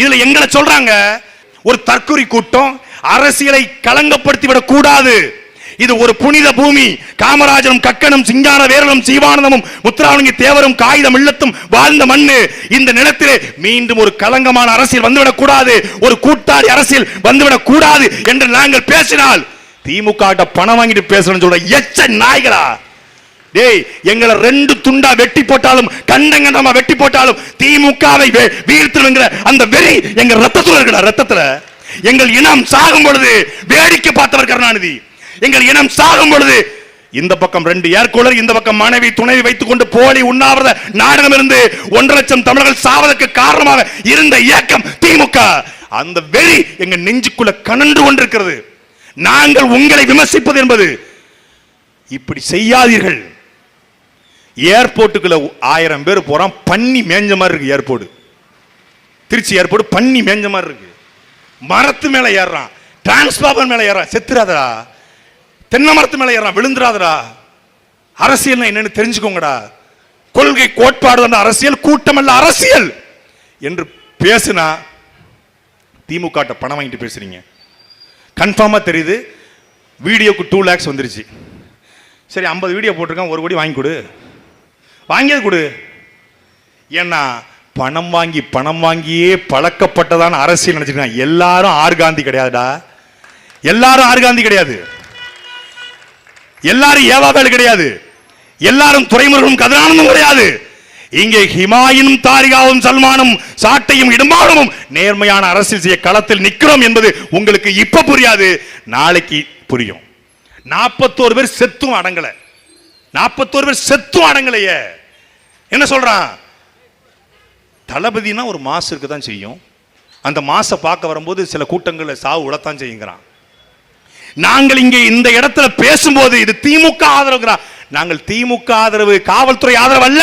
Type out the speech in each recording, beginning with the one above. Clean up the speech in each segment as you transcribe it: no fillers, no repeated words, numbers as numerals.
இதுல எங்களை சொல்றாங்க ஒரு தற்குறி கூட்டம் அரசியலை களங்கப்படுத்தி விடக் கூடாது, இது ஒரு புனித பூமி, காமராஜரும் கக்கனும் சிங்கார வேரலும் சீவானந்தமும் முத்துராமலிங்க தேவரும் காகிதம் இல்லத்தும் வாழ்ந்த மண்ணு, இந்த நிலத்திலே மீண்டும் ஒரு களங்கமான அரசியல் வந்துவிடக் கூடாது, ஒரு கூட்டாளி அரசியல் வந்துவிடக் கூடாது என்று நாங்கள் பேசினால் திமுக பணம் வாங்கிட்டு பேசணும்னு சொல்ற எச்ச நாய்களா? டேய், எங்களை 2 துண்டா வெட்டி போட்டாலும் கண்டங்கண்டமா வெட்டி போட்டாலும் திமுகவை வீழ்த்துங்கிற அந்த வெறி எங்க ரத்தத்துல இருக்குடா. ரத்தத்துல எங்கள் இனம் சாகும் பொழுது வேடிக்கை பார்த்தவர் கருணாநிதி. எங்கள் இனம் சாகும் பொழுது இந்த பக்கம் 2 ஏர்கூலர், இந்த பக்கம் மனைவி துணை வைத்துக் கொண்டு போலி உண்ணாவிரத நாடகம் இருந்து 1.5 லட்சம் தமிழர்கள் சாவதற்கு காரணமாக இருந்த இயக்கம் திமுக. அந்த வெறி எங்க நெஞ்சுக்குள்ள கனன்று கொண்டிருக்கிறது. நாங்கள் உங்களை விமர்சிப்பது என்பது இப்படி செய்யாதீர்கள். ஏர்போர்ட்டுக்குள்ள 1000 பேர் போறான், பண்ணி மேஞ்ச மாதிரி இருக்கு ஏர்போர்ட். திருச்சி ஏர்போர்ட் பண்ணி மேஞ்ச மாதிரி இருக்கு. மரத்து மேல ஏறான், டிரான்ஸ்பார்மர் மேல ஏறான், செத்துறாதடா. தென்னை மரத்து மேல ஏறான், விழுந்துராதடா. அரசியல் என்னன்னு தெரிஞ்சுக்கோங்கடா. கொள்கை கோட்பாடு அந்த அரசியல், கூட்டம் அல்ல அரசியல் என்று பேசினா திமுக பணம் வாங்கிட்டு பேசுறீங்க. கன்ஃபார்மா தெரியுது. வீடியோக்கு 2 lakhs வந்துருச்சு. சரி, 50 வீடியோ போட்டிருக்கான், 1 கோடி வாங்கி கொடு. வாங்கியது கொடு. ஏன்னா பணம் வாங்கியே பழக்கப்பட்டதான அரசியல் நினைச்சிருக்காங்க. எல்லாரும் ஆர்காந்தி கிடையாதுடா. எல்லாரும் ஆர்காந்தி கிடையாது. எல்லாரும் ஏவாவேல் கிடையாது. எல்லாரும் துரைமுருகனும் கதிரானந்தும் கிடையாது. இங்கே ஹிமாயினும் தாரிகாவும் சல்மானும் சாட்டையும் இடுமானமும் நேர்மையான அரசியல் செய்ய களத்தில் நிற்கிறோம் என்பது உங்களுக்கு இப்ப புரியாது, நாளைக்கு புரியும். 41 பேர் செத்தும் அடங்கல. 41 பேர் செத்தும் அடங்கலையே. என்ன சொல்றான்? தளபதினா ஒரு மாசு இருக்கு தான் செய்யும். அந்த மாசை பார்க்க வரும்போது சில கூட்டங்களில் சாவு உளத்தான் செய்யுங்கிறான். நாங்கள் இங்கே இந்த இடத்துல பேசும்போது இது திமுக ஆதரவு. நாங்கள் திமுக ஆதரவு, காவல்துறை ஆதரவு அல்ல.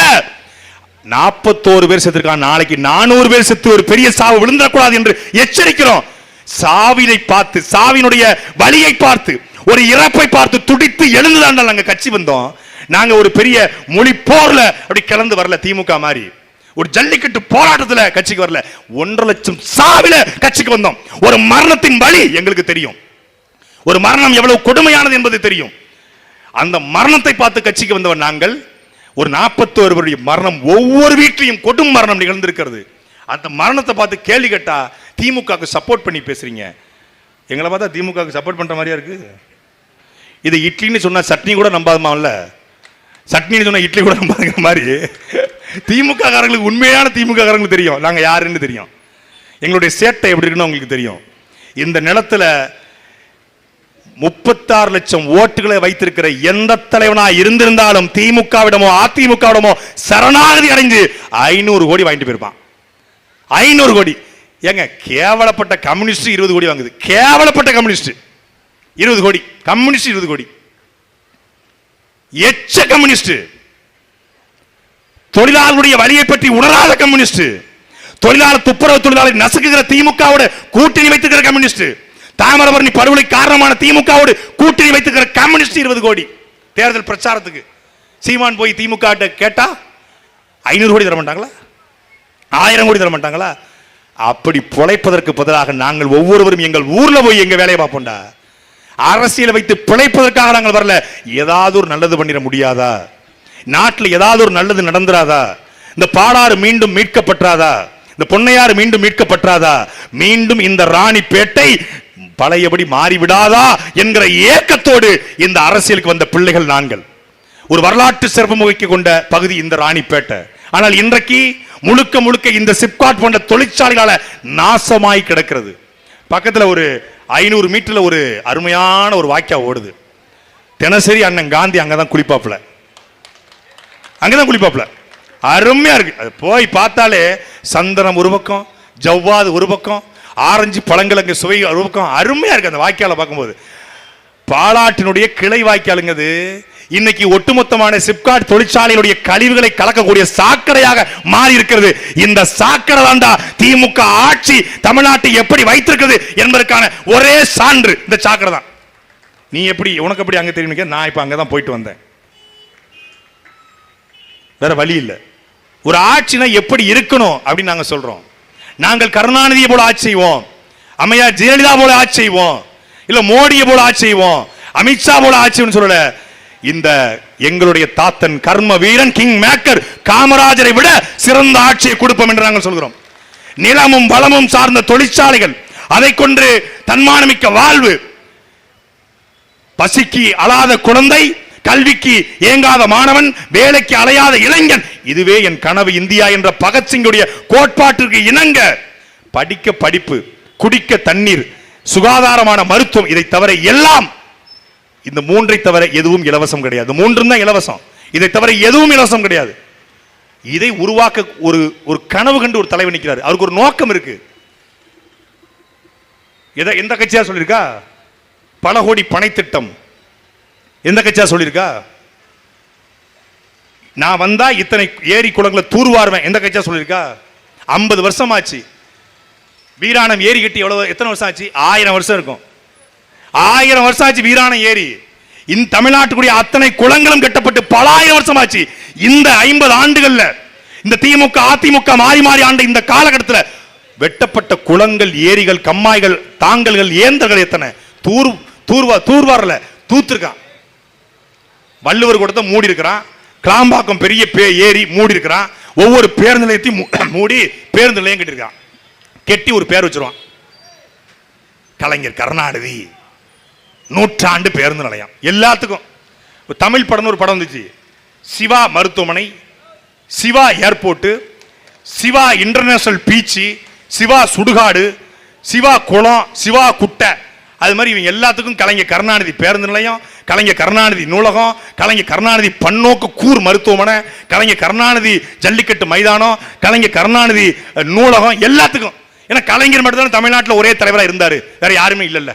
41 பேர் செத்துருக்கான். நாளைக்கு 400 பேர் செத்து ஒரு பெரிய சாவு விழுந்துடக்கூடாது என்று எச்சரிக்கிறோம். சாவினை பார்த்து, சாவினுடைய வலியை பார்த்து, ஒரு இறப்பை பார்த்து துடித்து எழுந்துதான் நாங்க கட்சி வந்தோம். நாங்க ஒரு பெரிய மொழி போர்ல அப்படி கலந்து வரல. திமுக மாதிரி ஒரு ஜல்லிக்கட்டு போராட்டத்துல கட்சிக்கு வரல. 1.5 லட்சம் சாவில கட்சிக்கு வந்தோம். ஒரு மரணத்தின் வலி எங்களுக்கு தெரியும். ஒரு மரணம் எவ்வளவு கொடுமையானது என்பது தெரியும். அந்த மரணத்தை பார்த்து கட்சிக்கு வந்தவர் நாங்கள். ஒரு 41 பேருடைய மரணம், ஒவ்வொரு வீட்டிலையும் கொடும் மரணம் நிகழ்ந்திருக்கிறது. அந்த மரணத்தை பார்த்து கேள்வி கேட்டா திமுக சப்போர்ட் பண்ணி பேசுறீங்க. எங்களை பார்த்தா திமுக சப்போர்ட் பண்ற மாதிரியா இருக்கு. இது இட்லின்னு சொன்னா சட்னி கூட நம்பாதமா இல்ல, சட்னின்னு சொன்னா இட்லி கூட நம்பாதுங்கிற மாதிரி திமுக காரங்களுக்கு, உண்மையான திமுக காரங்களுக்கு தெரியும் நாங்க யாருன்னு தெரியும். எங்களுடைய சேட்டை எப்படி இருக்குன்னு உங்களுக்கு தெரியும். இந்த நிலத்துல 36 லட்சம் ஓட்டுகளை வைத்திருக்கிற எந்த தலைவனா இருந்திருந்தாலும் திமுகவிடமோ அதிமுகவிடமோ சரணாகதி அடைந்து 500 கோடி வாங்கிட்டு போயிருப்பான். 500 கோடி. ஏங்க, கேவலப்பட்ட கம்யூனிஸ்ட் 20 கோடி வாங்குது. கேவலப்பட்ட கம்யூனிஸ்ட் 20 கோடி. கம்யூனிஸ்ட் 20 கோடி. எச்ச கம்யூனிஸ்ட். தொழிலாளர்களுடைய வலியை பற்றி உணராத கம்யூனிஸ்ட். தொழிலாளர் துப்புரவு தொழிலாளர் நசுக்குகிற திமுகவோட கூட்டணி வைத்துக்கிற கம்யூனிஸ்ட். தாமிரபரணி படுகொலை காரணமான திமுகவோடு கூட்டணி வைத்துக்கிற கம்யூனிஸ்ட் 20 கோடி. தேர்தல் பிரச்சாரத்துக்கு சீமான் போய் திமுக கேட்டா 500 கோடி தர மாட்டாங்களா? 1000 கோடி தர மாட்டாங்களா? அப்படி பிழைப்பதற்கு பதிலாக நாங்கள் ஒவ்வொருவரும் எங்கள் ஊர்ல போய் எங்க வேலையை பார்ப்போம்டா. அரசியலை வைத்து பிழைப்பதற்காக நாங்கள் வரல. ஏதாவது ஒரு நல்லது பண்ணிட முடியாதா? நாட்டில் ஏதாவது ஒரு நல்லது நடந்துராதா? இந்த பாலாறு மீண்டும் மீட்கப்பட்டாதா? இந்த பொன்னையாறு மீண்டும் மீட்கப்பட்டாதா? மீண்டும் இந்த ராணிப்பேட்டை பழையபடி மாறிவிடாதா என்கிற ஏக்கத்தோடு இந்த அரசியலுக்கு வந்த பிள்ளைகள் நாங்கள். ஒரு வரலாற்று சிறப்பு வகிக்க கொண்ட பகுதி இந்த ராணிப்பேட்டை. ஆனால் இன்றைக்கு முழுக்க முழுக்க இந்த சிப்காட் போன்ற தொழிற்சாலைகளால நாசமாய் கிடக்கிறது. பக்கத்தில் ஒரு 500 மீட்டர்ல ஒரு அருமையான ஒரு வாய்க்கா ஓடுது. தினசரி அண்ணன் காந்தி அங்கதான் குளிப்பாப்புல. அருமையா இருக்கு. அது போய் பார்த்தாலே சந்தனம் ஒரு பக்கம், ஜவ்வாது ஒரு பக்கம், ஆரஞ்சு பழங்கள் அங்கே சுவை ஒரு பக்கம், அருமையா இருக்கு அந்த வாய்க்கால பார்க்கும்போது. பாலாற்றினுடைய கிளை வாய்க்காலுங்கிறது இன்னைக்கு ஒட்டுமொத்தமான சிப்காட் தொழிற்சாலைகளுடைய கழிவுகளை கலக்கக்கூடிய சாக்கடையாக மாறி இருக்கிறது. இந்த சாக்கடை தாண்டா திமுக ஆட்சி தமிழ்நாட்டை எப்படி வைத்திருக்கிறது என்பதற்கான ஒரே சான்று இந்த சாக்கடை தான். நீ எப்படி, உனக்கு எப்படி அங்க தெரியும்? நான் இப்ப அங்கதான் போயிட்டு வந்தேன். வேற வழி இல்லை. ஒரு ஆட்சினா எப்படி இருக்கணும் அப்படின்னு நாங்க சொல்றோம். நாங்கள் கருணாநிதியை போல ஆட்சி செய்வோம், அம்மையார் ஜெயலலிதா போல ஆட்சி செய்வோம், இல்ல மோடியை போல ஆட்சி செய்வோம், அமித்ஷா போல ஆட்சி சொல்லல. இந்த எங்களுடைய தாத்தன் கர்ம வீரன் கிங் மேக்கர் காமராஜரை விட சிறந்த ஆட்சியை கொடுப்போம் என்று நாங்கள் சொல்கிறோம். நிலமும் வளமும் சார்ந்த தொழிற்சாலைகள், அதை கொண்டு தன்மானமிக்க வாழ்வு, பசிக்கு அழாத குழந்தை, கல்விக்கு ஏங்காத மாணவன், வேலைக்கு அலையாத இளைஞன், இதுவே என் கனவு இந்தியா என்ற பகத்சிங்குடைய கோட்பாட்டிற்கு இணங்க படிக்க படிப்பு, குடிக்க தண்ணீர், சுகாதாரமான மருத்துவம், இதை தவிர எல்லாம், இந்த மூன்றை தவிர எதுவும் இலவசம் கிடையாது. மூன்றும் தான் இலவசம், இதை தவிர எதுவும் இலவசம் கிடையாது. இதை உருவாக்க ஒரு கனவு கண்டு ஒரு தலைவர் நிற்கிறார். அவருக்கு ஒரு நோக்கம் இருக்கு. எந்த கட்சியா சொல்லியிருக்கா? பல கோடி பணை திட்டம் எந்த கட்சியா சொல்லியிருக்கா? நான் வந்தா இத்தனை ஏரி குளங்களை தூர்வாருவேன் எந்த கட்சியா சொல்லியிருக்கா? 50 வருஷம் ஆச்சு. வீராணம் ஏரி கட்டி எத்தனை வருஷம் ஆச்சு? 1000 வருஷம் இருக்கும். 1000 வருஷம் ஆச்சு வீராணம் ஏரி. இந்த தமிழ்நாட்டுக்குரிய அத்தனை குளங்களும் கட்டப்பட்டு பல ஆயிரம் வருஷம் ஆச்சு. இந்த 50 ஆண்டுகள்ல இந்த திமுக அதிமுக மாறி மாறி ஆண்ட இந்த காலகட்டத்தில் வெட்டப்பட்ட குளங்கள், ஏரிகள், கம்மாய்கள், தாங்கல்கள், ஏந்தர்கள் எத்தனை? தூர்வாரல, தூத்திருக்கான். வள்ளுவர் கூடத்தை மூடி இருக்கிறான். கிளாம்பாக்கம் பெரிய ஏரி மூடி இருக்கிறான். ஒவ்வொரு பேருந்து நிலையத்தையும் மூடி பேருந்து நிலையம் கட்டிருக்கான். கெட்டி ஒரு பேர் வச்சிருவான், கலைஞர் கருணாநிதி நூற்றாண்டு பேருந்து நிலையம். எல்லாத்துக்கும் தமிழ் படம் ஒரு படம் வந்துச்சு, சிவா மருத்துவமனை, Siva airport, Siva international beach, Siva சுடுகாடு, சிவா குளம், சிவா குட்டை. அது மாதிரி இவங்க எல்லாத்துக்கும் கலைஞர் கருணாநிதி பேருந்து நிலையம், கலைஞர் கருணாநிதி நூலகம், கலைஞர் கருணாநிதி பன்னோக்கு கூர் மருத்துவமனை, கலைஞர் கருணாநிதி ஜல்லிக்கட்டு மைதானம், கலைஞர் கருணாநிதி நூலகம், எல்லாத்துக்கும். ஏன்னா கலைஞர் மட்டும் தான் தமிழ்நாட்டில் ஒரே தலைவராக இருந்தாரு, வேற யாருமே இல்லைல்ல.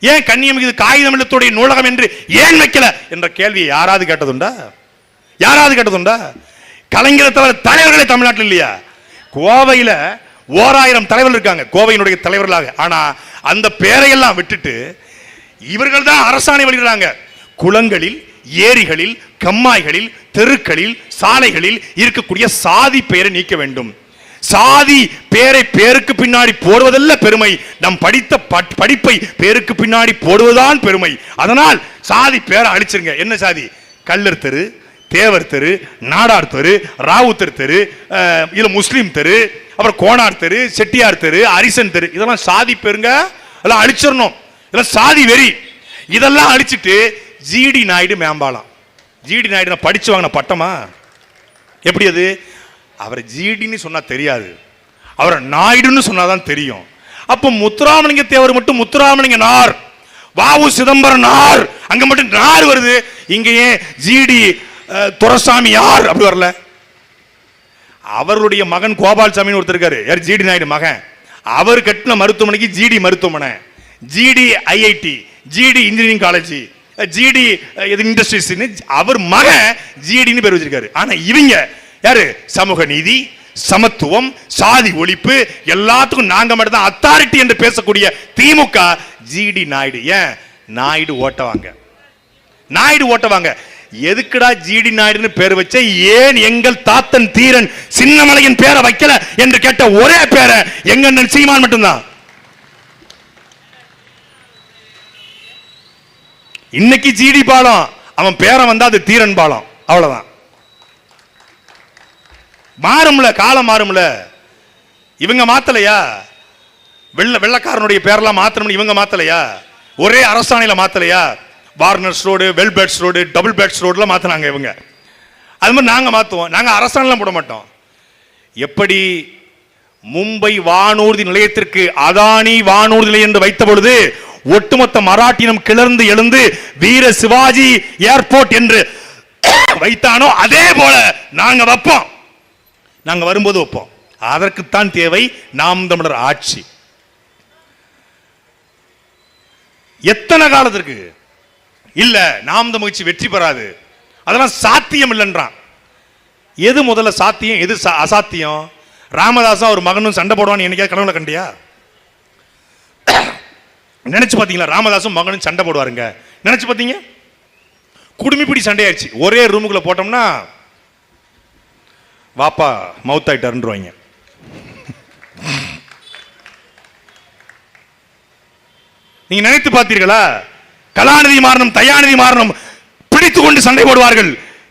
ஏன் கண்ணியமிகு காகிதம் இல்லத்துடைய நூலகம் என்று ஏன் வைக்கல என்ற கேள்வியை யாராவது கேட்டதுண்டா? யாராவது கேட்டதுண்டா? கலைஞரை தவிர தலைவர்களே தமிழ்நாட்டில் இல்லையா? கோவையில் 1000 தலைவர்கள் இருக்காங்க கோவையினுடைய தலைவர்களாக. ஆனா அந்த பேரையெல்லாம் விட்டுட்டு இவர்கள் தான் அரசாணை வெளியிடுறாங்க. குளங்களில், ஏரிகளில், கம்மாய்களில், தெருக்களில், சாலைகளில் இருக்கக்கூடிய சாதி பெயரை நீக்க வேண்டும். சாதி பேரை பேருக்கு பின்னாடி போடுவதல்ல பெருமை, நம் படித்த படிப்பை பேருக்கு பின்னாடி போடுவதுதான் பெருமை. அதனால் சாதி பேரை அழிச்சிருங்க. என்ன சாதி? கல்லர் தெரு, தேவர் தெரு, நாடார் தெரு, ராவுத்தர் தெரு, இல்ல முஸ்லீம் தெரு, அப்புறம் கோனார் தெரு, செட்டியார் தெரு, அரிசன் தெரு, இதெல்லாம் சாதி பேருங்க. அதெல்லாம் அழிச்சிடணும். இதெல்லாம் சாதி வெறி. இதெல்லாம் அழிச்சிட்டு ஜிடி நாயுடு மேம்பாலம். ஜிடி நாயுடு படிச்சு வாங்கின பட்டமா? எப்படி அது? அவரை ஜிடின்னு சொன்னா தெரியாது, அவரை நாயுடுன்னு சொன்னாதான் தெரியும். அப்ப முத்துராமலிங்க தேவர் மட்டும் முத்துராமலிங்க நார், வாவு சிதம்பரம் நார், அங்க மட்டும் நார் வருது. இங்க ஏன் ஜிடி துரசாமி யார் அப்படி வரல? அவருடைய மகன் கோபால்சாமி ஒருத்தர் இருக்காரு, யார்? ஜிடி நாயுடு மகன். அவர் கட்டின மருத்துவமனைக்கு ஜிடி மருத்துவமனை, GD IIT, GD engineering college, GD industries, அவர் மகன் ஜிடின்னு பேர் வச்சிருக்காரு. ஆனா இவங்க யாரு? சமூக நீதி, சமத்துவம், சாதி ஒழிப்பு, எல்லாத்துக்கும் நாங்க மட்டும் தான் அத்தாரிட்டி என்று பேசக்கூடிய திமுக ஜிடி நாயுடு. ஏன் நாயுடு ஓட்டவாங்க? நாயுடு ஓட்டவாங்க. எதுக்குடா ஜிடி நாயுடுன்னு பேர் வச்ச? ஏன் எங்கள் தாத்தன் தீரன் சின்னமலையின் பேரை வைக்கல என்று கேட்ட ஒரே பேரை எங்க சீமான் மட்டும்தான். இன்னைக்கு ஜிடி பாலம், அவன் பேரை வந்தா அது தீரன் பாலம், அவ்வளவுதான். மாறும்ல, காலம் மாறும்ல. இவங்க மாத்தலையா? வெள்ளக்காரனுடைய பேரெல்லாம் மாத்தணும் இவங்க மாத்தலையா? ஒரே அரசாணையில மாத்தலையா? வார்னர்ஸ் ரோடு, வெல்பெட்ஸ் ரோடு, டபுள் பெட்ஸ் ரோடுல மாத்தினாங்க இவங்க. அது மாதிரி நாங்க மாத்துவோம். நாங்க அரசாணைலாம் போட மாட்டோம். எப்படி மும்பை வானூர்தி நிலையத்திற்கு அதானி வானூர்தி நிலையம் என்று வைத்த பொழுது ஒட்டுமொத்த மராட்டினம் கிளர்ந்து எழுந்து வீர சிவாஜி ஏர்போர்ட் என்று வைத்தானோ அதே போல நாங்க வைப்போம். நாங்க வரும்போது வைப்போம். அதற்குத்தான் தேவை நாம் தமிழர் ஆட்சி. எத்தனை காலத்திற்கு? இல்ல நாம் தமிழ்ச்சி வெற்றி பெறாது, அதெல்லாம் சாத்தியம் இல்லைன்றான். எது முதல்ல சாத்தியம், எது அசாத்தியம்? ராமதாசன் ஒரு மகனும் சண்டை போடுவான்னு என்னைக்கா கனவுல கண்டியா? நினைச்சு பாத்தீங்களா? ராமதாசும் மகனும் சண்டை போடுவாருங்க நினைச்சு பாத்தீங்க? குடுமிப்பிடி சண்டையாச்சு. ஒரே ரூமுக்குள்ள போட்டோம்னா வாப்பா மவுத் ஆயிட்டாருன்றவாங்க. நீங்க நினைத்து பார்த்தீர்களா? கலாநிதி மாறணும், தயாநிதி மாறணும் பிடித்துக் கொண்டு சண்டை போடுவார்கள்,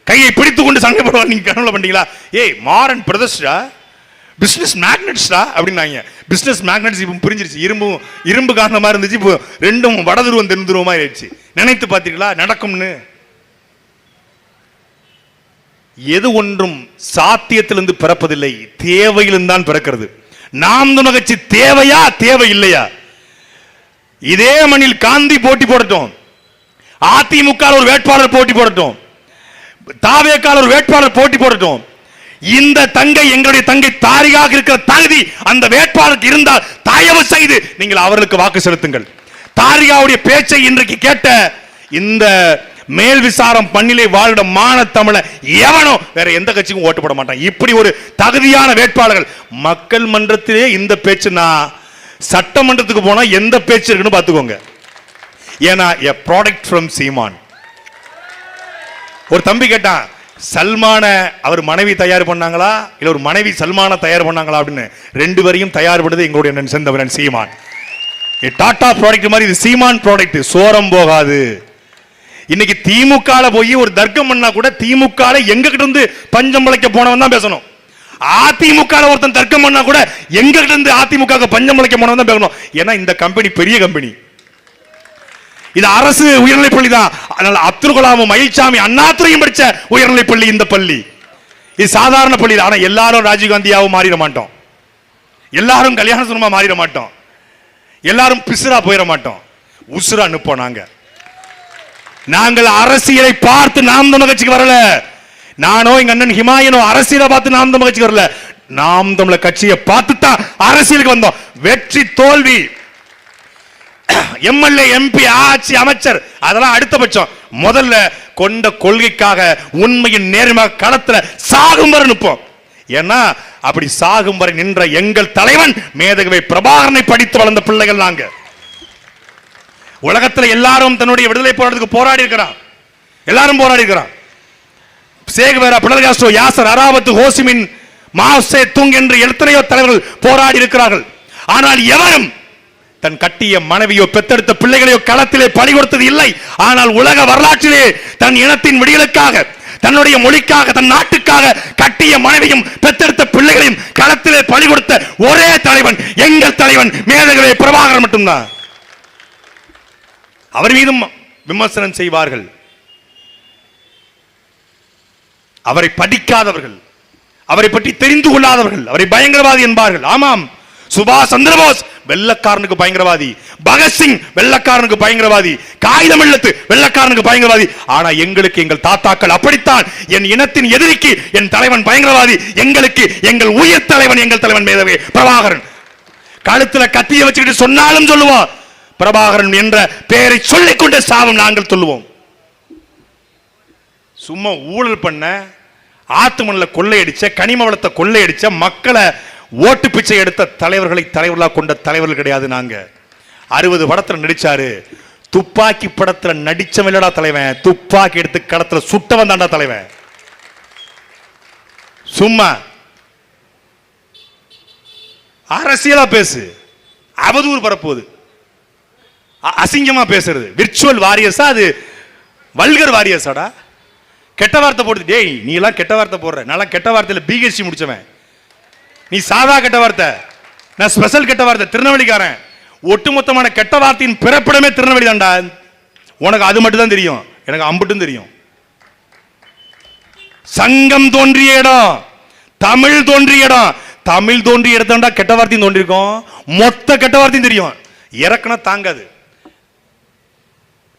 கையை பிடித்துக் கொண்டு சண்டை போடுவார்கள். நீங்க கனவுல பண்ணீங்களா? ஏய் மாறன் பிரதர்ஸ்டா, பிசினஸ் மேக்னெட்ஸ்டா அப்படின்னாங்க. பிசினஸ் மேக்னெட்ஸ் இப்போ புரிஞ்சிருச்சு. இரும்பு காரணமா இருந்துச்சு, இப்போ ரெண்டும் வடதுருவம் தென்துருவமா ஆயிடுச்சு. நினைத்து பார்த்தீர்களா நடக்கும்னு? எது ஒன்றும் சாத்தியத்திலிருந்து பிறப்பதில்லை, தேவையிலிருந்து தான் பிறக்கிறது. நாம் தமிழர் கட்சி தேவையா தேவை இல்லையா? இதே மண்ணில் காந்தி போட்டி போடட்டும், அதிமுக ஒரு வேட்பாளர் போட்டி போடட்டும், தாவேக்கால ஒரு வேட்பாளர் போட்டி போடட்டும், இந்த தங்கை எங்களுடைய தங்கை தாரிகாக இருக்கிற தகுதி அந்த வேட்பாளருக்கு இருந்தால் தயவு செய்து நீங்கள் அவர்களுக்கு வாக்கு செலுத்துங்கள். தாரிகாவுடைய பேச்சை இன்றைக்கு கேட்ட இந்த மேல் விசாரம் பண்ணிலே வாழ்ந்த மான தமிழ எவனோ வேற எந்த கட்சிக்கும் ஓட்டு போட மாட்டான். இப்படி ஒரு தகுதியான வேட்பாளர்கள் மக்கள் மன்றத்திலே இந்த பேச்சுனா சட்டமன்றத்துக்கு போனா எந்த பேச்சு இருக்குன்னு பாத்துக்கோங்க. ஏன்னா a product from சீமான். ஒரு தம்பி கேட்டான், சல்மான அவர் மனைவி தயார் பண்ணாங்களா இல்ல ஒரு மனைவி சல்மான தயார் பண்ணாங்களா அப்படின்னு. ரெண்டு பேரையும் தயார் பண்ணது எங்களுடைய சேர்ந்தவன் சீமான். டாடா ப்ராடக்ட் மாதிரி இது சீமான் ப்ராடக்ட், சோரம் போகாது. இன்னைக்கு திமுக போய் ஒரு தர்க்கம் பண்ணா கூட திமுக எங்க கிட்ட இருந்து பஞ்சம் பிழைக்க போனவன் தான் பேசணும். அதிமுக ஒருத்தன் தர்க்கம் பண்ணா கூட எங்க கிட்ட இருந்து அதிமுக பஞ்சம் பிழைக்க போனவன் தான் பேசணும். ஏன்னா இந்த கம்பெனி பெரிய கம்பெனி, இது அரசு உயர்நிலை பள்ளி தான். அதனால அப்துல் கலாமும் மயில்சாமி அண்ணாதுரையும் படிச்ச உயர்நிலை பள்ளி இந்த பள்ளி. இது சாதாரண பள்ளி. ஆனா எல்லாரும் ராஜீவ்காந்தியாவும் மாறிட மாட்டோம், எல்லாரும் கல்யாண சுரமா மாறிட மாட்டோம், எல்லாரும் பிசுரா போயிட மாட்டோம், உசுரா நிப்போம். நாங்கள் அரசியலை பார்த்து நாம் தமிழர் கட்சிக்கு வரல. நானோ எங்க அண்ணன் ஹிமாயனோ அரசியலை பார்த்து நாம் தமிழர் கட்சிக்கு வரல. நாம் தமிழர் கட்சியை பார்த்து தான் அரசியலுக்கு வந்தோம். வெற்றி தோல்வி எம்எல்ஏ எம்பி ஆட்சி அமைச்சர் அதெல்லாம் அடுத்த பட்சம். முதல்ல கொண்ட கொள்கைக்காக உண்மையின் நேர்மையாக களத்துல சாகும் வரை நிற்போம். ஏன்னா அப்படி சாகும் வரை நின்ற எங்கள் தலைவன் மேதகவை பிரபாகரனை படித்து வளர்ந்த பிள்ளைகள் நாங்க. உலகத்தில் எல்லாரும் தன்னுடைய விடுதலை போராட்டத்துக்கு போராடி இருக்கிறான், எல்லாரும் போராடி இருக்கிறான். Che Guevara, Fidel Castro, Yasser Arafat, Ho Chi Minh, Mao Tse Tung என்று எத்தனையோ தலைவர்கள் போராடி இருக்கிறார்கள். ஆனால் எவரும் தன் கட்டிய மனைவியோ பெத்தெடுத்த பிள்ளைகளையோ களத்திலே பலி கொடுத்தது இல்லை. ஆனால் உலக வரலாற்றிலே தன் இனத்தின் விடியலுக்காக, தன்னுடைய மொழிக்காக, தன் நாட்டுக்காக கட்டிய மனைவியும் பெத்தெடுத்த பிள்ளைகளையும் களத்திலே பலி கொடுத்த ஒரே தலைவன் எங்கள் தலைவன் மேதகவே பிரபாகரன் மட்டும்தான். அவர் மீதும் விமர்சனம் செய்வார்கள். அவரை படிக்காதவர்கள், அவரை பற்றி தெரிந்து கொள்ளாதவர்கள் அவரை பயங்கரவாதி என்பார்கள். ஆமாம், சுபாஷ் சந்திரபோஸ் வெள்ளக்காரனுக்கு பயங்கரவாதி, பகத்சிங் வெள்ளக்காரனுக்கு பயங்கரவாதி, காகிதம் இல்லத்து வெள்ளக்காரனுக்கு பயங்கரவாதி. ஆனா எங்களுக்கு எங்கள் தாத்தாக்கள் அப்படித்தான். என் இனத்தின் எதிரிக்கு என் தலைவன் பயங்கரவாதி, எங்களுக்கு எங்கள் உயிர் தலைவன் எங்கள் தலைவன் மேதவே பிரபாகரன். கழுத்துல கத்திய வச்சுக்கிட்டு சொன்னாலும் சொல்லுவோம், பிரபாகரன் என்ற பெயரை சொல்லிக்கொண்டே சாவும் நாங்கள் சொல்லுவோம். சும்மா ஊழல் பண்ண, ஆத்து மணல கொள்ளையடிச்ச, கனிம வளத்தை கொள்ளையடிச்ச, மக்களை ஓட்டு பிச்சை எடுத்த தலைவர்களை தலைவர்களாக கொண்ட தலைவர்கள் கிடையாது நாங்க. 60 படத்துல நடிச்சாரு, துப்பாக்கி படத்துல நடிச்சவன்டா தலைவன், துப்பாக்கி எடுத்து கடத்துல சுட்டவன் தாண்டா தலைவன். சும்மா அரசியலா பேசு, அவதூறு பரப்புவது, அசிங்கமா பேசுறது, விர்ச்சுவல் வாரியர்ஸா, அது வல்கர் வாரியர்ஸாடா. கெட்ட வார்த்தை போடுது. டேய் நீ எல்லாம் கெட்ட வார்த்தை போடுற, நான் கெட்ட வார்த்தையில பிஹெச்டி முடிச்சவன், நீ சாதா கெட்ட வார்த்தை, நான் ஸ்பெஷல் கெட்ட வார்த்தை, திருநெல்வேலிக்காரன். ஒட்டுமொத்தமான கெட்ட வார்த்தையின் பிறப்பிடமே திருநெல்வேலி தான்டா. உனக்கு அது மட்டும் தான் தெரியும், எனக்கு அம்புட்டும் தெரியும். சங்கம் தோன்றிய இடம், தமிழ் தோன்றிய இடம், தமிழ் தோன்றிய இடத்தாண்டா கெட்ட வார்த்தையும் தோன்றிருக்கோம். மொத்த கெட்ட வார்த்தையும் தெரியும். இறக்குனா தாங்காது.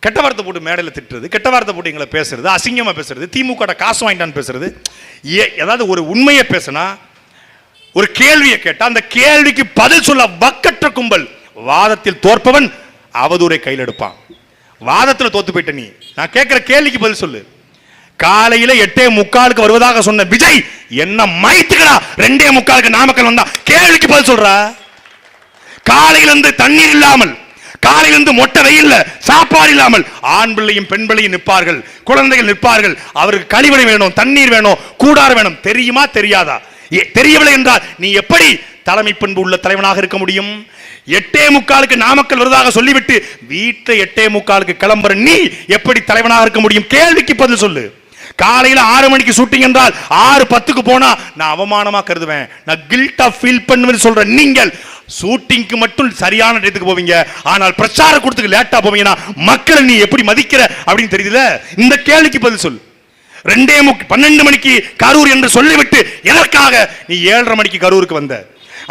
கெட்ட வார்த்தை போட்டு மேடையில் திட்டுறது, கெட்ட வார்த்தை போட்டு எங்களை பேசுறது, அசிங்கமா பேசுறது, திமுக காசு வாங்கிட்டான்னு பேசுறது. ஏதாவது ஒரு உண்மையை பேசினா, ஒரு கேள்வியை கேட்டா அந்த கேள்விக்கு பதில் சொல்ல வக்கற்ற கும்பல். வாதத்தில் தோற்பவன் அவதூரை கையில் எடுப்பான். வாதத்தில் தோத்து போயிட்ட நீ, நான் கேட்கிற கேள்விக்கு பதில் சொல்லு. காலையில 8:45 வருவதாக சொன்ன விஜய் என்ன மைத்துக்கடா 2:45 நாமக்கல் வந்தா கேள்விக்கு பதில் சொல்றா. காலையிலிருந்து தண்ணீர் இல்லாமல், காலையிலிருந்து மொட்டை வெயில்ல சாப்பாடு இல்லாமல் ஆண் பிள்ளையும் பெண் பிள்ளையும் நிற்பார்கள், குழந்தைகள் நிற்பார்கள். அவருக்கு கழிவறை வேணும், தண்ணீர் வேணும், கூடார வேணும். தெரியுமா தெரியாதா? தெரியவில்லை என்றால் நீ எப்படி தலைமை பண்பு உள்ள தலைவனாக இருக்க முடியும்? 8:45 நாமக்கல் வருவதாக சொல்லிவிட்டு வீட்டை 8:45 கிளம்புற நீ எப்படி தலைவனாக இருக்க முடியும்? கேள்விக்கு பதில் சொல்லு. காலையில 6 மணிக்கு ஷூட்டிங் என்றால் 6:10 போனா நான் அவமானமா கருதுவேன், நான் கில்ட்டா ஃபீல் பண்ணுவேன்னு சொல்ற நீங்கள் ஷூட்டிங்க்கு மட்டும் சரியான நேரத்துக்கு போவீங்க, ஆனால் பிரச்சார கூட்டத்துக்கு லேட்டா போவீங்கன்னா மக்களை நீ எப்படி மதிக்கிற அப்படின்னு தெரியல. இந்த கேள்விக்கு பதில் சொல். 12 மணிக்கு கரூர் என்று சொல்லிவிட்டு எதற்காக நீ 7:30 மணிக்கு கரூருக்கு வந்த?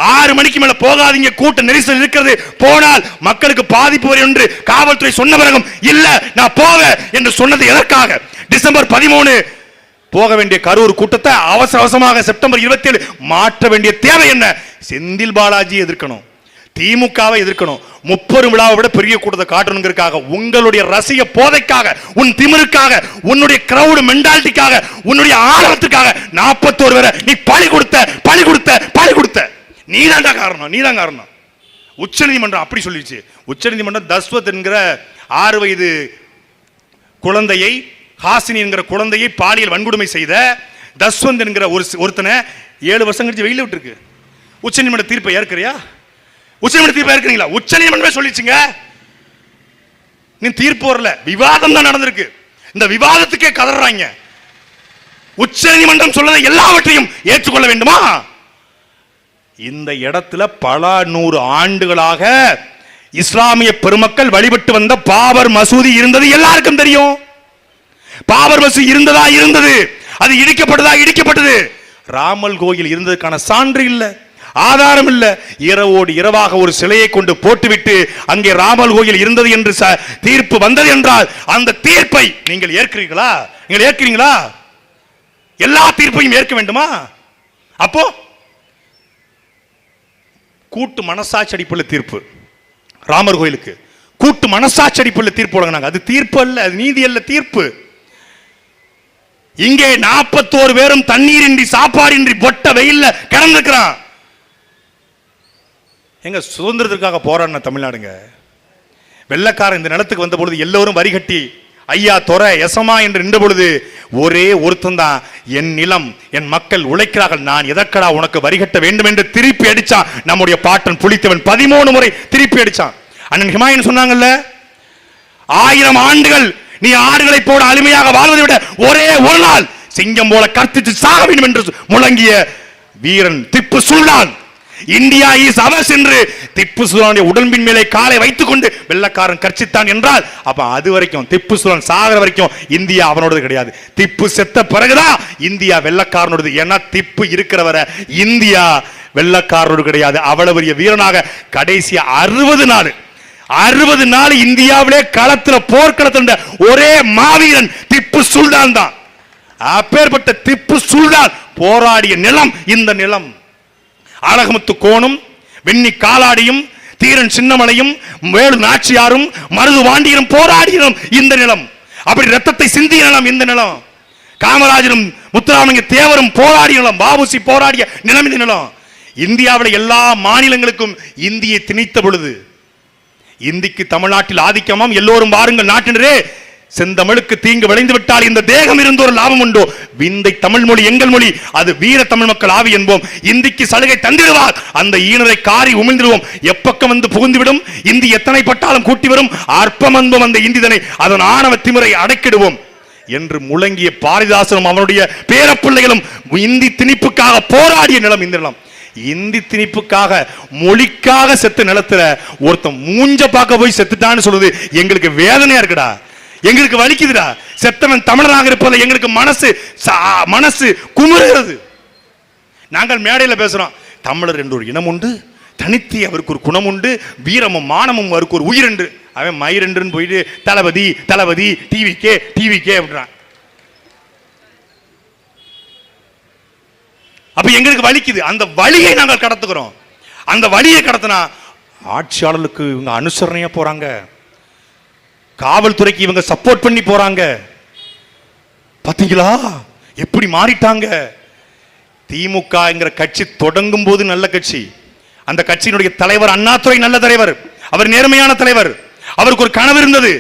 6 மணிக்கு மேல போகாதீங்க, கூட்ட நெரிசல் இருக்கிறது, போனால் மக்களுக்கு பாதிப்பு வரும் என்று காவல்துறை சொன்ன பிறகும் இல்ல நான் போவேன் என்று சொன்னது எதற்காக? டிசம்பர் 13 போக வேண்டிய கரூர் கூட்டத்தை அவசரமாக செப்டம்பர் 27 மாற்ற வேண்டிய தேவை என்ன? செந்தில் பாலாஜி எதிர்க்கணும், திமுகவை எதிர்க்கணும், 30 விழாவை விட பெரிய கூட்டத்தை காட்டணுங்கிறதுக்காக, உங்களுடைய ரசிக போதைக்காக, உன் திமிருக்காக, உன்னுடைய கிரவுட் மென்டாலிட்டிக்காக, உன்னுடைய ஆர்வத்துக்காக 41 பேரை நீ பழி கொடுத்த நீதான் காரணம். உச்சநீதிமன்றம் அப்படி சொல்லிடுச்சு. உச்சநீதிமன்றம் தஸ்வத் என்கிற 6 வயது குழந்தையை, ஹாசினி என்கிற குழந்தையை பாலியல் வன்கொடுமை செய்த தஸ்வந்த் என்கிற ஒருத்தனை 7 வருஷம் கழிச்சு வெயில விட்டுருக்கு. உச்சநீதிமன்ற தீர்ப்பை ஏற்கறியா? உச்சநீதிமன்ற தீர்ப்பை ஏற்கிறீங்களா? உச்சநீதிமன்றமே சொல்லிச்சுங்க, நீ தீர்ப்பு வரல, விவாதம் தான் நடந்திருக்கு. இந்த விவாதத்துக்கே கதறாங்க. உச்சநீதிமன்றம் சொல்றதை எல்லாவற்றையும் ஏற்றுக்கொள்ள வேண்டுமா? இந்த இடத்துல பல 100 ஆண்டுகளாக இஸ்லாமிய பெருமக்கள் வழிபட்டு வந்த பாபர் மசூதி இருந்தது எல்லாருக்கும் தெரியும். பாபர் மசூதி இருந்தது, அது இடிக்கப்பட்டது. ராமல் கோயில் இருந்ததுக்கான சான்று இல்ல, ஆதாரம் இல்ல. இரவோடு இரவாக ஒரு சிலையை கொண்டு போட்டுவிட்டு அங்கே ராமல் கோயில் இருந்தது என்று தீர்ப்பு வந்தது என்றால் அந்த தீர்ப்பை நீங்கள் ஏற்கிறீங்களா? எல்லா தீர்ப்பையும் ஏற்க வேண்டுமா? அப்போ கூட்டு மனசாட்சி அடிப்படையில் தீர்ப்பு, ராமர் கோயிலுக்கு கூட்டு மனசாட்சி அடிப்படையில் தீர்ப்பு வழங்கினாங்க. அது தீர்ப்பு அல்ல, அது நீதி அல்ல, தீர்ப்பு. இங்கே 41 பேரும் தண்ணீரின்றி சாப்பாடின்றி பொட்ட வெயில்ல கிடந்திருக்கிறான். எங்க சுதந்திரத்திற்காக போராடின தமிழ்நாடுங்க. வெள்ளக்காரன் இந்த நிலத்துக்கு வந்த பொழுது எல்லோரும் வரி கட்டி ஐயா துறை எசமா என்று நின்ற பொழுது ஒரே ஒருத்தன் தான், என் நிலம், என் மக்கள் உழைக்கிறார்கள், நான் எதற்கடா உனக்கு வரி கட்ட வேண்டும் என்று திருப்பி அடிச்சான். நம்முடைய பாட்டன் புலித்தேவன் 13 முறை திருப்பி அடிச்சான். அண்ணன் ஹிமாயன் சொன்னாங்கல்ல, 1000 ஆண்டுகள் நீ ஆடுகளை போல அருமையாக வாழ்வதை விட ஒரே ஒரு நாள் சிங்கம் போல கர்த்தித்து சாக வேண்டும் என்று முழங்கிய வீரன் Tipu Sultan. India is hours என்று திப்பு சுல்தானுடைய உடம்பின் மேலே காலை வைத்துக் கொண்டு வெள்ளக்காரன் கர்ச்சித்தான் என்றால், அப்ப அது வரைக்கும் திப்பு சுல்தான் சாகிற வரைக்கும் இந்தியா அவனோடது கிடையாது. திப்பு செத்த பிறகுதான் இந்தியா வெள்ளக்காரனோடது. ஏன்னா திப்பு இருக்கிறவரை இந்தியா வெள்ளக்காரனோடு கிடையாது. அவ்வளவு பெரிய வீரனாக கடைசி 60 நாள் இந்தியாவிலே களத்தில் போர்க்களத்தில் ஒரே மாவீரன் திப்பு சுல்தான் தான். அப்பேற்பட்ட திப்பு சுல்தான் போராடிய நிலம் இந்த நிலம். அழகமுத்து கோணும், வெண்ணி காலாடியும், தீரன் சின்னமலையும், வேலு நாச்சியாரும், மருது வாண்டியரும் போராடிய இந்த நிலம். அப்படி ரத்தத்தை சிந்திய நிலம் இந்த நிலம். காமராஜரும் முத்துராமலிங்க தேவரும் போராடிய நிலம், பாபுசி போராடிய நிலம் இந்த நிலம். இந்தியாவில் எல்லா மாநிலங்களுக்கும் இந்தியை திணித்த பொழுது இந்திக்கு தமிழ்நாட்டில் ஆதிக்கமாம். எல்லோரும் வாருங்கள் நாட்டினரே, செந்தமிழுக்கு தீங்கு விளைந்து விட்டால் இந்த தேகம் இருந்து ஒரு லாபம் உண்டோ? விந்தை தமிழ் மொழி எங்கள் மொழி, அது வீர தமிழ் மக்கள் ஆவி என்போம். இந்திக்கு சலுகை தந்திடுவார், அந்த ஈனரை காரி உமிழ்ந்திடுவோம். எப்பக்கம் வந்து புகுந்துவிடும் இந்தி, எத்தனை பட்டாலும் கூட்டி வரும் அற்பம் என்போம் அந்த இந்திதனை, அதன் ஆணவ திமிரை அடைக்கிடுவோம் என்று முழங்கிய பாரதிதாசனும் அவனுடைய பேரப்பிள்ளைகளும் இந்தி திணிப்புக்காக போராடிய நிலம் இந்த நிலம். இந்தி திணிப்புக்காக மொழிக்காக செத்த நிலத்துல ஒருத்தன் மூஞ்ச பார்க்க போய் செத்துட்டான்னு சொல்றது எங்களுக்கு வேதனையா இருக்குடா, எங்களுக்கு வலிக்குதுடா. செத்தவன் தமிழராக இருப்பதை எங்களுக்கு மனசு குமுறுகிறது. நாங்கள் மேடையில் பேசுறோம், தமிழர் என்று ஒரு இனம் உண்டு, தனித்து அவருக்கு ஒரு குணம் உண்டு, வீரமும் மானமும் அவருக்கு ஒரு உயிர் என்று. அவன் மயிர் என்று போயிட்டு தளபதி தளபதி டிவிக்கே அப்படின்றான். அப்ப எங்களுக்கு வலிக்குது. அந்த வழியை நாங்கள் கடத்துகிறோம். அந்த வழியை கடத்தினா ஆட்சியாளர்களுக்கு இவங்க அனுசரணையா போறாங்க, காவல்துறைக்கு இவங்க சப்போர்ட் பண்ணி போறாங்க. பாத்தீங்களா எப்படி மாறிட்டாங்க? திமுக கட்சி தொடங்கும் போது நல்ல கட்சி, அந்த கட்சியினுடைய தலைவர் அண்ணாதுரை நல்ல தலைவர், அவர் நேர்மையான தலைவர், அவருக்கு ஒரு கனவு இருந்தது,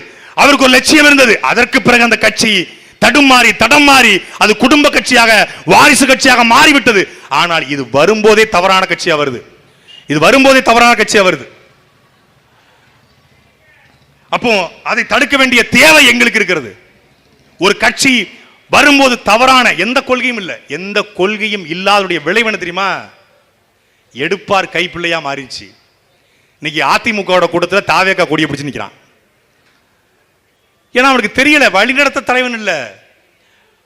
அவருக்கு ஒரு லட்சியம் இருந்தது. அதற்கு பிறகு அந்த கட்சி தடம் மாறி அது குடும்ப கட்சியாக, வாரிசு கட்சியாக மாறிவிட்டது. ஆனால் இது வரும்போதே தவறான கட்சியா வருது. இது வரும்போதே தவறான கட்சியா வருது. அப்போ அதை தடுக்க வேண்டிய தேவை எங்களுக்கு இருக்கிறது. ஒரு கட்சி வரும்போது தவறான எந்த கொள்கையும் இல்லை, எந்த கொள்கையும் இல்லாதடைய விளைவு என்ன தெரியுமா? எடுப்பார் கைப்பிள்ளையா மாறிச்சு. இன்னைக்கு அதிமுக கூட்டத்தில் தாவேக்கா கொடியை பிடிச்சு நிற்கிறான். ஏன்னா அவனுக்கு தெரியல, வழிநடத்த தலைவன் இல்லை.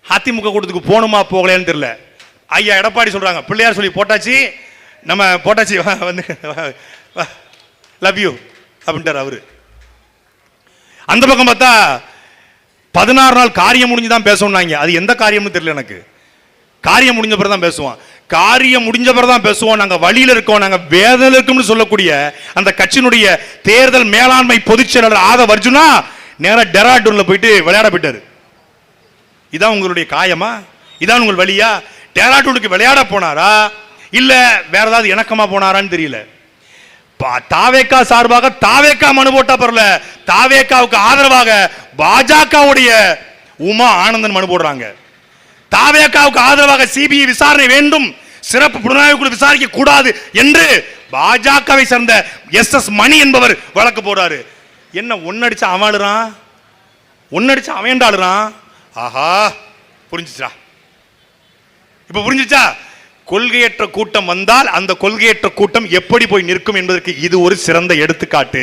அதிமுக கூட்டத்துக்கு போகணுமா போகலன்னு தெரியல. ஐயா எடப்பாடி சொல்றாங்க, பிள்ளையார் சொல்லி போட்டாச்சு, நம்ம போட்டாச்சு, வந்து லவ் யூ அப்படின்ட்டார் அவரு. அந்த பக்கம் பார்த்தா 16 நாள் காரியம் முடிஞ்சுதான் பேசணும்னாங்க. அது எந்த காரியம்னு தெரியல எனக்கு. காரியம் முடிஞ்ச பிறகு தான் பேசுவோம், காரியம் முடிஞ்ச பிறகு தான் பேசுவோம். நாங்க வழியில இருக்கோம், நாங்க வேதனை இருக்கும்னு சொல்லக்கூடிய அந்த கட்சியினுடைய தேர்தல் மேலாண்மை பொதுச் செயலாளர் ஆதவ் அர்ஜுனா நேரா டெராடூன்ல போயிட்டு விளையாட போயிட்டாரு. இதான் உங்களுடைய காயமா? இதான் உங்கள் வழியா? டெராடூனுக்கு விளையாட போனாரா இல்ல வேற ஏதாவது இணக்கமா போனாரான்னு தெரியல. தாவேக்கா சார்பாக தாவேக்கா மனு போட்டா பரல, தாவேக்காவுக்கு ஆதரவாக பாஜகவுடைய உமா ஆனந்தன் மனு போடுறாங்க. தாவேக்காவுக்கு ஆதரவாக சிபிஐ விசாரணை வேண்டும், சிறப்பு புலனாய்வு குழு விசாரிக்க கூடாது என்று பாஜகவை சேர்ந்த எஸ் மணி என்பவர் வழக்கு போடுறாரு. என்ன ஒன்னடிச்சா அவன் ஒன்னடிச்சா அவன்டாளுறான். ஆஹா, புரிஞ்சுச்சா? இப்ப புரிஞ்சுச்சா? கொள்கையற்ற கூட்டம் வந்தால் அந்த கொள்கையற்ற கூட்டம் எப்படி போய் நிற்கும் என்பதற்கு இது ஒரு சிறந்த எடுத்துக்காட்டு.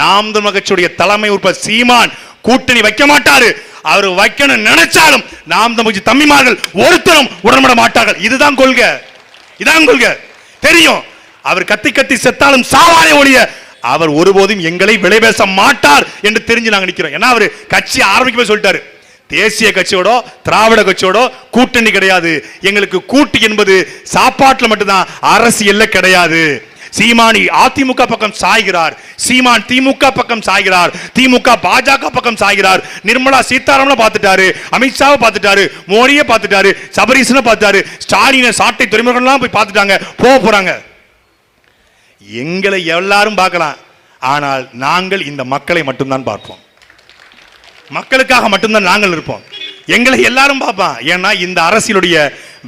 நாம் தமிழர் கட்சியுடைய தலைமை உறுப்பினர் சீமான் கூட்டணி வைக்க மாட்டாரு. அவர் வைக்கணும் நினைச்சாலும் நாம் தமிழ் தம்பிமார்கள் ஒருத்தரும் உடன்பட மாட்டார்கள். இதுதான் கொள்கை, இதான் கொள்கை. தெரியும், அவர் கத்தி கத்தி செத்தாலும் சாவாரே ஒழிய அவர் ஒருபோதும் எங்களை விலை பேச மாட்டார் என்று தெரிஞ்சு நாங்க நிக்கிறோம். ஏன்னா அவர் கட்சி ஆரம்பிக்கவே சொல்லிட்டாரு, தேசிய கட்சியோட திராவிட கட்சியோட கூட்டணி கிடையாது, எங்களுக்கு கூட்டு என்பது சாப்பாட்டுல மட்டும்தான், அரசியல்ல கிடையாது. சீமானி அதிமுக பக்கம் சாய்கிறார், சீமான் திமுக பக்கம் சாய்கிறார், திமுக பாஜக பக்கம் சாய்கிறார். நிர்மலா சீதாராமனை பார்த்துட்டாரு, அமித்ஷாவை பார்த்துட்டாரு, மோடியை பார்த்துட்டாரு, சபரீசனை பார்த்துட்டாரு, ஸ்டாலினை சாட்டை துறைமுகம்லாம் போய் பார்த்துட்டாங்க, போக போறாங்க. எங்களை எல்லாரும் பார்க்கலாம், ஆனால் நாங்கள் இந்த மக்களை மட்டும்தான் பார்ப்போம். மக்களுக்காக மட்டும்தான் நாங்கள் இருப்போம். எங்களை எல்லாரும் பார்ப்பான். ஏன்னா இந்த அரசியலுடைய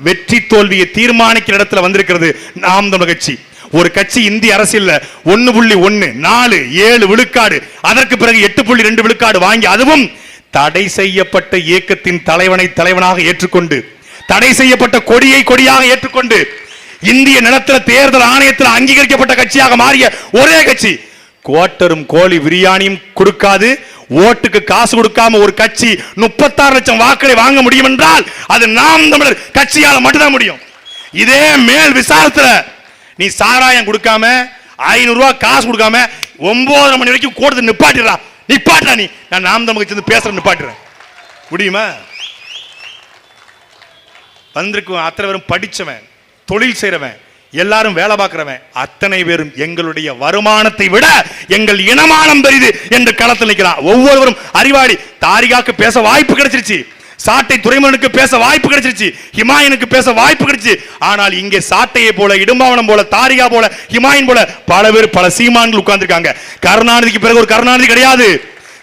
வெற்றி தோல்வியை தீர்மானிக்கிற இடத்துல வந்திருக்கிறது நாம் தமிழர் கட்சி. ஒரு கட்சி இந்திய அரசியல்ல 1.14 விழுக்காடு, அதற்கு பிறகு 8.2 விழுக்காடு வாங்கி, அதுவும் தடை செய்யப்பட்ட இயக்கத்தின் தலைவனை தலைவனாக ஏற்றுக்கொண்டு, தடை செய்யப்பட்ட கொடியை கொடியாக ஏற்றுக்கொண்டு, இந்திய நிலத்தில தேர்தல் ஆணையத்தில் அங்கீகரிக்கப்பட்ட கட்சியாக மாறிய ஒரே கட்சி. குவார்ட்டரும் கோழி பிரியாணியும் கொடுக்காது, ஓட்டுக்கு காசு கொடுக்காம ஒரு கட்சி 36 லட்சம் வாக்களை வாங்க முடியும் என்றால் அது நாம் தமிழர் கட்சியால மட்டும்தான் முடியும். இதே மேல் விசாரத்துல நீ சாராயம் கொடுக்காம 500 ரூபாய் காசு கொடுக்காம 9:30 மணி வரைக்கும் கூட்டத்தை நிப்பாட்டுறா நீ, நான் நாம் தமிழர் கட்சி பேசுறேன், நிப்பாட்டுறேன், முடியுமா? வந்திருக்கும் அத்தனை பேரும் படிச்சவன், தொழில் செய்யறவன், எல்லாரும் வேலை பார்க்கிறவன், அத்தனை பேரும் எங்களுடைய வருமானத்தை விட எங்கள் இனமானம் பெரிது என்று களத்தில் நிற்கிறான். ஒவ்வொருவரும் அறிவாளி. தாரிகாக்கு பேச வாய்ப்பு கிடைச்சிருச்சு, சாட்டை துறைமுகனுக்கு பேச வாய்ப்பு கிடைச்சிருச்சு, ஹிமாயனுக்கு பேச வாய்ப்பு கிடைச்சு. ஆனால் இங்கே சாட்டையை போல, இடும்பாவனம் போல, தாரிகா போல, ஹிமாயன் போல பல பேர், பல சீமான்கள் உட்கார்ந்துருக்காங்க. கருணாநிதிக்கு பிறகு ஒரு கருணாநிதி கிடையாது,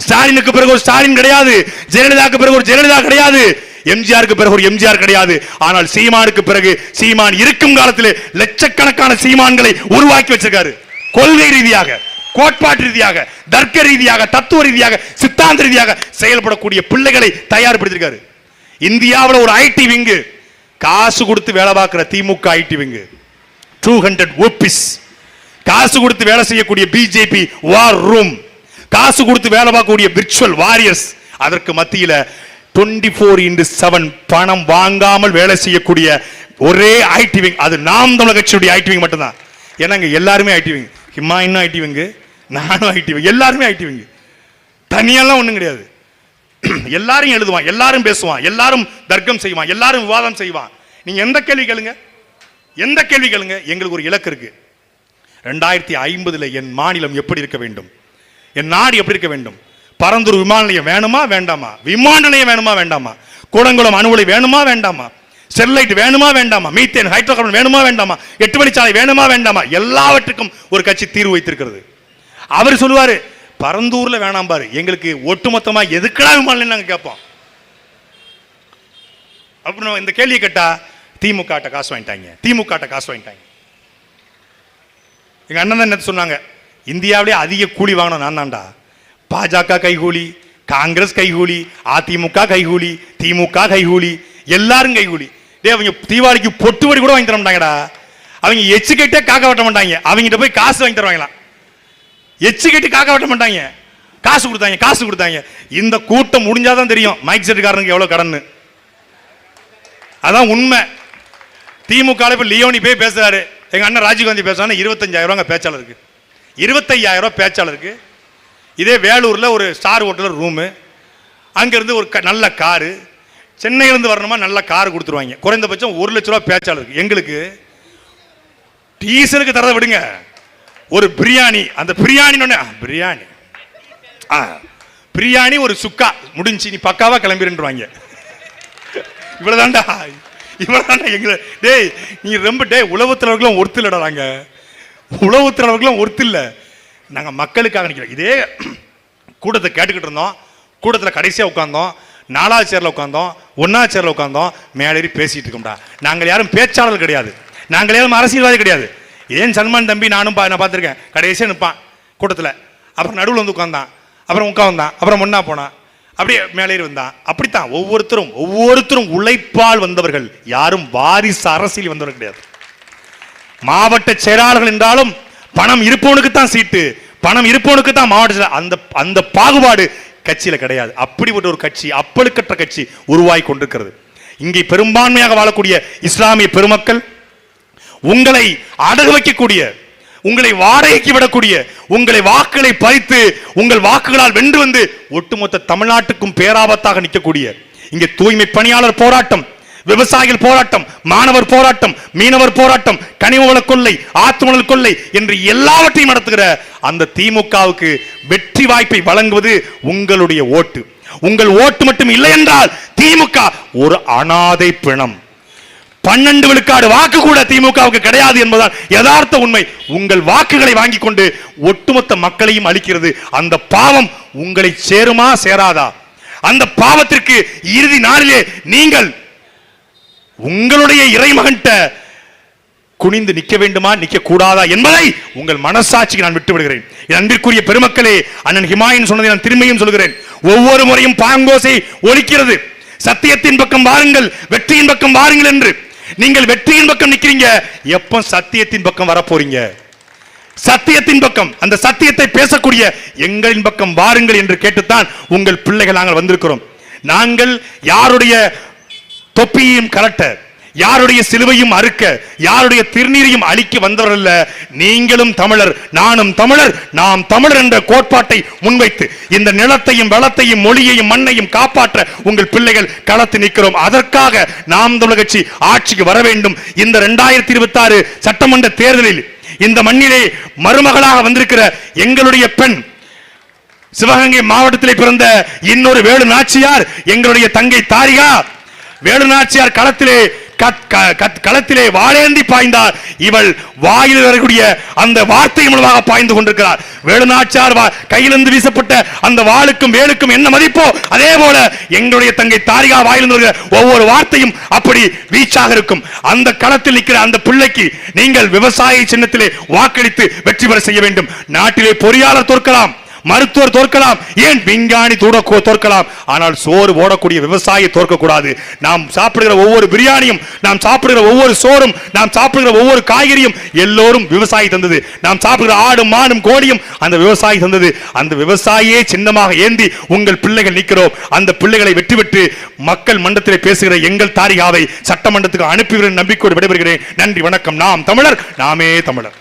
ஸ்டாலினுக்கு பிறகு ஒரு ஸ்டாலின் கிடையாது, ஜெயலலிதாவுக்கு பிறகு ஒரு ஜெயலலிதா கிடையாது, எம்ஜிஆருக்கு பிறகு ஒரு எம்ஜிஆர் கிடையாது. ஆனால் சீமானுக்கு பிறகு சீமான் இருக்கும் காலத்தில் லட்சக்கணக்கான சீமான்களை உருவாக்கி வச்சிருக்காரு. கொள்கை ரீதியாக, கோட்பாட்டு ரீதியாக, தர்க்க ரீதியாக, தத்துவ ரீதியாக, சித்தாந்த ரீதியாக செயல்படக்கூடிய பிள்ளைகளை தயார்படுத்திருக்காரு. இந்தியாவில் ஒரு ஐடி விங்கு, காசு கொடுத்து வேலை பார்க்கிற திமுக ஐடி விங்கு 200 ஓபிஸ், காசு கொடுத்து வேலை செய்யக்கூடிய பிஜேபி வார் ரூம், காசு கொடுத்து வேலை பார்க்கக்கூடிய விர்ச்சுவல் வாரியர்ஸ், அதற்கு மத்தியில் 24/7 பணம் வாங்காமல் வேலை செய்யக்கூடிய ஒரே ஐடி விங் அது நாம் தமிழர் கட்சியுடைய ஐடி விங் மட்டும்தான். ஏன்னா எல்லாருமே ஐடி விங், ஹிமாயினும் ஐடி விங், நானும் ஐடி விங், எல்லாருமே ஐடி விங், தனியெல்லாம் ஒண்ணும் கிடையாது. எல்லாரும் எழுதுவான், எல்லாரும் பேசுவான், எல்லாரும் தர்க்கம் செய்வான், எல்லாரும் விவாதம் செய்வான். நீங்க எந்த கேள்வி கேளுங்க, எந்த கேள்வி கேளுங்க, எங்களுக்கு ஒரு இலக்கு இருக்கு. 2050 என் மாநிலம் எப்படி இருக்க வேண்டும், என் நாடு எப்படி இருக்க வேண்டும், பரந்தூர் விமான நிலையம் வேணுமா வேண்டாமா, விமான நிலையம் வேணுமா வேண்டாமா, கூடங்குளம் அணு உலை வேணுமா வேண்டாமா, ஸ்டெர்லைட் வேணுமா வேண்டாமா, மீத்தேன் ஹைட்ரோ கார்பன் வேணுமா வேண்டாமா, 8 வழிச்சாலை வேணுமா வேண்டாமா, எல்லாவற்றுக்கும் ஒரு கட்சி தீர்வு வைத்திருக்கிறது. அவர் சொல்லுவாரு பரந்தூர்ல வேணாம் பாரு, எங்களுக்கு ஒட்டுமொத்தமா எதுக்கடா விமான நிலையம் நாங்க கேட்போம். அப்புறம் இந்த கேள்வியை கேட்டா திமுக காசு வாங்கிட்டாங்க, திமுக காசு வாங்கிட்டாங்க. எங்க அண்ணன் தான் என்ன சொன்னாங்க, இந்தியாவிலே அதிக கூலி வாங்கணும் நான் தான்டா. பாஜக கைகூலி, காங்கிரஸ் கைகூலி, அதிமுக கைகூலி, திமுக கைகூலி, எல்லாரும் கைகூலி. அவங்க தீபாவளிக்கு பொட்டு வடி கூட வாங்கி தர மாட்டாங்கடா. அவங்க எச்சு கட்டே காக்க வெட்ட மாட்டாங்க. அவங்ககிட்ட போய் காசு வாங்கி தருவாங்களாம். எச்சு கட்டி காக்க வெட்ட மாட்டாங்க. காசு கொடுத்தாங்க. இந்த கூட்டம் முடிஞ்சாதான் தெரியும் மைக் செட்டுக்காரனுக்கு எவ்வளவு கடன். அதான் உண்மை. திமுக இப்ப லியோனி போய் பேசுறாரு, எங்க அண்ணன் ராஜீவ்காந்தி பேசுறாங்க 25,000 பேச்சாளருக்கு, 25,000 பேச்சாளருக்கு. இதே வேலூர்ல ஒரு ஸ்டார் ஹோட்டல் ரூமு, அங்கிருந்து ஒரு நல்ல காரு, சென்னையிலிருந்து வரணுமா நல்ல கார் கொடுத்துருவாங்க. குறைந்தபட்சம் 1 லட்ச ரூபா பேச்சாளருக்கு. எங்களுக்கு டீசலுக்கு தரதை விடுங்க, ஒரு பிரியாணி, அந்த பிரியாணி ஒரு சுக்கா முடிஞ்சு நீ பக்காவா கிளம்பிடுவாங்க. இவ்வளவுதான்டா எங்களை. டேய் நீ ரொம்ப உளவுத்துறவர்களும் ஒருத்து இல்லடாங்க, உளவுத்துறவர்களும் ஒருத்து இல்லை. நாங்கள் மக்களுக்காக நிற்கிறோம். இதே கூட்டத்தை கேட்டுக்கிட்டு இருந்தோம். கூட்டத்தில் கடைசியாக உட்காந்தோம், 4வது சேர்ல உட்காந்தோம், 1வது சேர்ல உட்காந்தோம், மேலேறி பேசிட்டு இருக்கோம்டா. நாங்கள் யாரும் பேச்சாளர் கிடையாது, நாங்கள் யாரும் அரசியல்வாதி கிடையாது. ஏன் சல்மான் தம்பி நானும் நான் பார்த்துருக்கேன், கடைசியாக நிற்பான் கூட்டத்தில், அப்புறம் நடுவில் வந்து உட்காந்தான், அப்புறம் உட்காந்தான், அப்புறம் முன்னா போனான், அப்படியே மேலேறி வந்தான். அப்படித்தான் ஒவ்வொருத்தரும் உழைப்பால் வந்தவர்கள், யாரும் வாரிசு அரசியல் வந்தவர்கள் கிடையாது. மாவட்ட செயலாளர்கள் என்றாலும் பணம் இருப்பவனுக்கு தான் சீட்டு, பணம் இருப்பவனுக்கு தான் மாவட்ட, அந்த பாகுபாடு கட்சியில கிடையாது. அப்படிப்பட்ட ஒரு கட்சி, அப்பழுக்கற்ற கட்சி உருவாகி கொண்டிருக்கிறது. இங்கே பெரும்பான்மையாக வாழக்கூடிய இஸ்லாமிய பெருமக்கள் உங்களை அடகு வைக்கக்கூடிய, உங்களை வாடகைக்கு விடக்கூடிய, உங்களை வாக்குகளை பறித்து உங்கள் வாக்குகளால் வென்று வந்து ஒட்டுமொத்த தமிழ்நாட்டுக்கும் பேராபத்தாக நிற்கக்கூடிய, இங்கே தூய்மை பணியாளர் போராட்டம், விவசாயிகள் போராட்டம், மாணவர் போராட்டம், மீனவர் போராட்டம், கனிமவள கொள்ளை, ஆத்துமணல் கொள்ளை என்று எல்லாவற்றையும் நடத்துகிற அந்த திமுகவுக்கு வெற்றி வாய்ப்பை வழங்குவது உங்களுடைய ஓட்டு. உங்கள் ஓட்டு மட்டும் இல்லை என்றால் திமுக ஒரு அனாதை பிணம். 12 விழுக்காடு வாக்கு கூட திமுகவுக்கு கிடையாது என்பதால் யதார்த்த உண்மை. உங்கள் வாக்குகளை வாங்கி கொண்டு ஒட்டுமொத்த மக்களையும் அளிக்கிறது. அந்த பாவம் உங்களை சேருமா சேராதா? அந்த பாவத்திற்கு இறுதி நாளிலே நீங்கள் உங்களுடைய இறைமகன்ட்ட குனிந்து நிற்க வேண்டுமா நிற்க கூடாதா என்பதை உங்கள் மனசாட்சிக்கு நான் விட்டு விடுகிறேன். அன்பிற்குரிய பெருமக்களே, அண்ணன் ஹிமாயின் சொன்னதை நான் திரும்பியும் சொல்கிறேன். ஒவ்வொரு முறையும் பாங்கோசை ஒலிக்கிறது, சத்தியத்தின் பக்கம் வாருங்கள், வெற்றியின் பக்கம் வாருங்கள் என்று. நீங்கள் வெற்றியின் பக்கம் நிற்கிறீங்க, எப்போ சத்தியத்தின் பக்கம் வரப்போறீங்க? சத்தியத்தின் பக்கம், அந்த சத்தியத்தை பேசக்கூடிய எங்களின் பக்கம் வாருங்கள் என்று கேட்டுத்தான் உங்கள் பிள்ளைகள் நாங்கள் வந்திருக்கிறோம். நாங்கள் யாருடைய தொப்பியையும் கலட்ட, யாருடைய சிலுவையும் அறுக்க, யாருடைய திருநீரையும் அழிக்க வந்தவர்கள் அல்ல. நீங்களும் தமிழர், நானும் தமிழர், நாம் தமிழர் என்ற கோட்பாட்டை முன்வைத்து இந்த நிலத்தையும் வளத்தையும் மொழியையும் மண்ணையும் காப்பாற்ற உங்கள் பிள்ளைகள் களத்து நிற்கிறோம். அதற்காக நாம் தமிழர் கட்சி ஆட்சிக்கு வர வேண்டும். இந்த 2026 சட்டமன்ற தேர்தலில் இந்த மண்ணிலே மருமகளாக வந்திருக்கிற எங்களுடைய பெண், சிவகங்கை மாவட்டத்திலே பிறந்த இன்னொரு வேலு நாச்சியார், எங்களுடைய தங்கை தாரிகா. வேலு நாச்சியார் களத்திலே வாழேந்தி பாய்ந்தார். இவள் வாயில் வரக்கூடிய அந்த வார்த்தை மூலமாக பாய்ந்து கொண்டிருக்கிறார். வேலு நாச்சியார் கையிலிருந்து வீசப்பட்ட அந்த வாளுக்கும் வேலுக்கும் என்ன மதிப்போ அதே போல எங்களுடைய தங்கை தாரிகா வாயிலிருந்து வருகிற ஒவ்வொரு வார்த்தையும் அப்படி வீச்சாக இருக்கும். அந்த களத்தில் நிற்கிற அந்த பிள்ளைக்கு நீங்கள் விவசாய சின்னத்திலே வாக்களித்து வெற்றி பெற செய்ய வேண்டும். நாட்டிலே பொறியாளர் தோற்கலாம், மருத்துவர் தோற்கலாம், ஏன் விஞ்ஞானி தோற்கலாம், ஆனால் சோறு ஓடக்கூடிய விவசாயி தோற்கக்கூடாது. நாம் சாப்பிடுகிற ஒவ்வொரு பிரியாணியும், நாம் சாப்பிடுகிற ஒவ்வொரு சோறும், நாம் சாப்பிடுகிற ஒவ்வொரு காய்கறியும் எல்லோரும் விவசாயி தந்தது. நாம் சாப்பிடுகிற ஆடும் மாடும் கோழியும் அந்த விவசாயி தந்தது. அந்த விவசாயியே சின்னமாக ஏந்தி உங்கள் பிள்ளைகள் நிற்கிறோம். அந்த பிள்ளைகளை வெற்றி பெற்று மக்கள் மன்றத்திலே பேசுகிற எங்கள் தாரிகாவை சட்டமன்றத்துக்கு அனுப்புகிற நம்பிக்கையோடு விடைபெறுகிறேன். நன்றி, வணக்கம். நாம் தமிழர், நாமே தமிழர்.